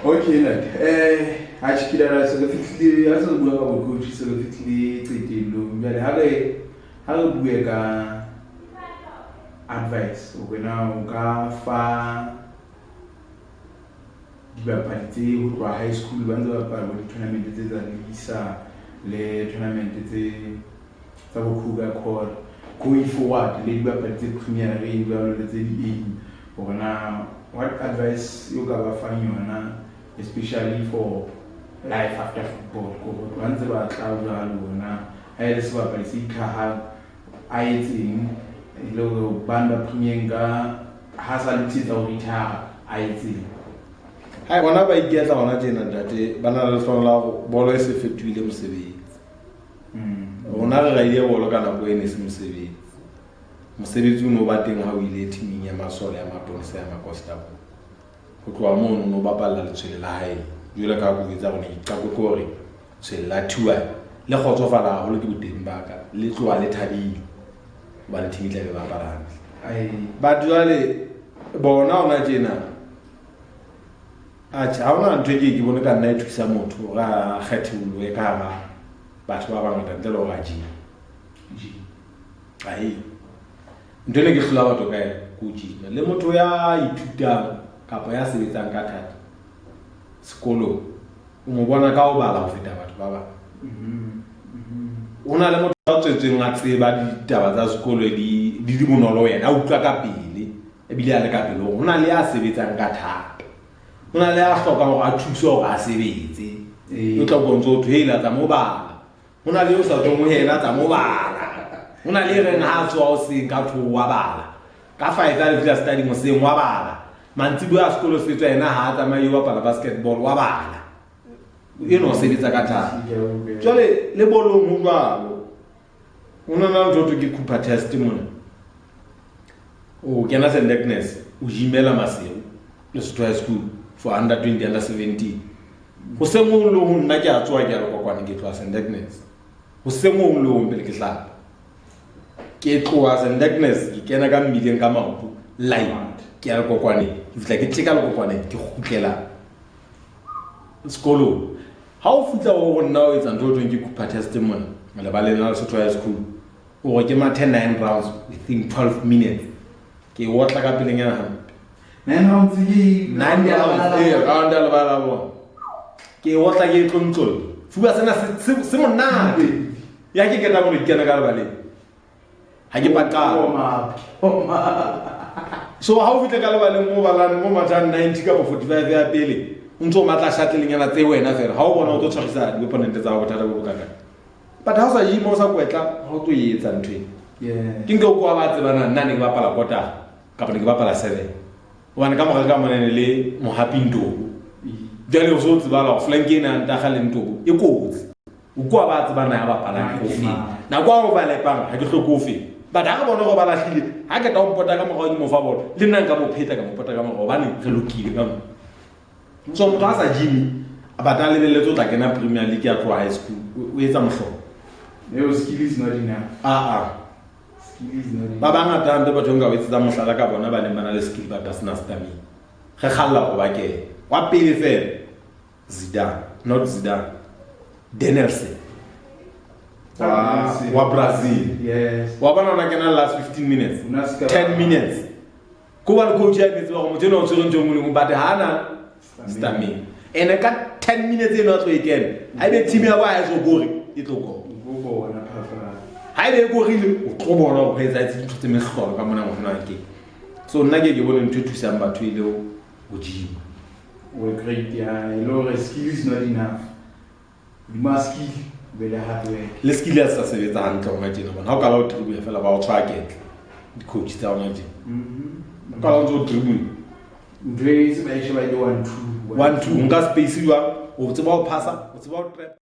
Okay, I actually that's a fitly as a good coach, so fitly treated. How do we advice when now far dibapadi ho high school ba ntse ba pala di tournament tse tsa Lisa le tournament tse tsa bo Kruger Court going forward le dibapadi tse Premier League ba le tse di bona what advice you ga ba fang yona especially for life after football ko ba ntse ba tla jalo ha ile se ba se ikha a etseng lo banda Premier ga ha sa le tsa ho retire a etseng. Hai bona ba iketla bona tjena ntate bana le tlola bolo e se fetile mosebetsi. Bona re ga ile bolo kana go ene se mosebetsi. Mosebetsi o no ba teng ha o ile teaming ya Masole ya Maponisa ya Makosta. Go tloa mono no bapalla le tshwele la hae. Jule ka go itsa bona ka go gore tshwele la thuwa le khotsofala go le ke boteng ba ka le tloa le thabile. Ba le team tla be ba parang. Ai Ba jwale bona ona tjena ha ona ntwe ke bone ka nna e thusa motho ga kgethulo e ka ba batho ba bangata ntle le go gaji ai ntwe ke hlola batho ka coach le motho ya ithutang kapa ya sebetsang ka thata sekolo o mo bona ka o bala go feta batho ba ba ona le motho a tswetseng a tseba ditaba tsa sekolo di bonolo yena a utlwa ka pele e bile a le ka pele ona le a sebetsang ka thata. Ona le a hloka go a thusa go a sebetse o tla bontsha o thwela tsa mobala ona le o sa tlo mo hela tsa mobala ona le reng ha tswa o se ka tho wa bala ka 5 a le fila study mo se wa bala mantsi bo a sekolo se tswa ena ha tsamaya wa bala basketball wa bala no sebetsa ka thata jole le bolo mo jwalo ona na ntho ke kupa testimony o kena Sendekness o jimela maseo le High School for under 20 under 17 go se mo lo nna ke a tswa ke a go kwana ke tloa Sendekness go se mo lo pele ke tla ke tloa Sendekness ke kena ka mmileng ka maoto line ke a go kwane ke fitla ke tleka le go kwane ke gutlela sekolo ha o fitla go nna o etsa ntho ke kupa testimony le ba le na High School o ke ma 10 rounds within 12 minutes ke wotla ka peleng ya ha 9 rounds round ala ba la bona ke wotla ke tlontlol fuba sena se monate ya ke keta mo ikena ka ba le ha ke patala so ha o fitle ka le ba le mo balang mo matjana 90 ka 45 ya pele ntso matla shuttle nyana tse wena fela ha o bona o tlo tshwarisa di opponent tsa go thata go bokaka but ha o sa yimo sa kwetla ha o tlo yetsa ntwe ke nke o kwa ba tsebana nna ne ke bapala kota kapa ne ke bapala 7 wana ka mogala ka monene le mo happy ntobo jale o so tsebala go flankena nta ga le ntobo e kotsi o kwa ba tsebana ya bapala kofi na kwa go bala pang ha ke hlokofe ba da ga bona go bala hlile ha ke ta o mpota ka mogala mo fa bona le nna ka mo pheta ka mo pota ka mo ba ne re lokile ka mo so mo ka sa Jimmy abata le le tla kena Premier League ya tlo high school o etsa mohlo no skill is not enough ba bangata hande batho nga wetsa mohlala ka bona ba ne bana le skill ba sena stamina ge khalla go ba ke wa pele fela Zidane not Zidane Denelson wa Brazil yes wa bana na kena last 15 minutes 10 minutes ko ba le coach ya metsi ba go mo tsena o tsere ntse mo le mo bate hana stamina ene ka 10 minutes eno tlo ikene a be team ya ba ya zo gore e tlo go bona papa ha ile go rile o tlo bona go etsa ditho tse meghlolo ka mona ngwana ke so nna ke bone ntho thusang batho ile go jima we great ya lo skill is not enough you must skill be le hard work le skill ya sa sebetsa hantle ona tjena bona ha o ka la o dribble fela ba o tshwaketla di coach tsa ona tjena ka la o dribble ndwe se ba ishe ba 1 2 1 2 nga space wa o tseba o passa o tseba o trap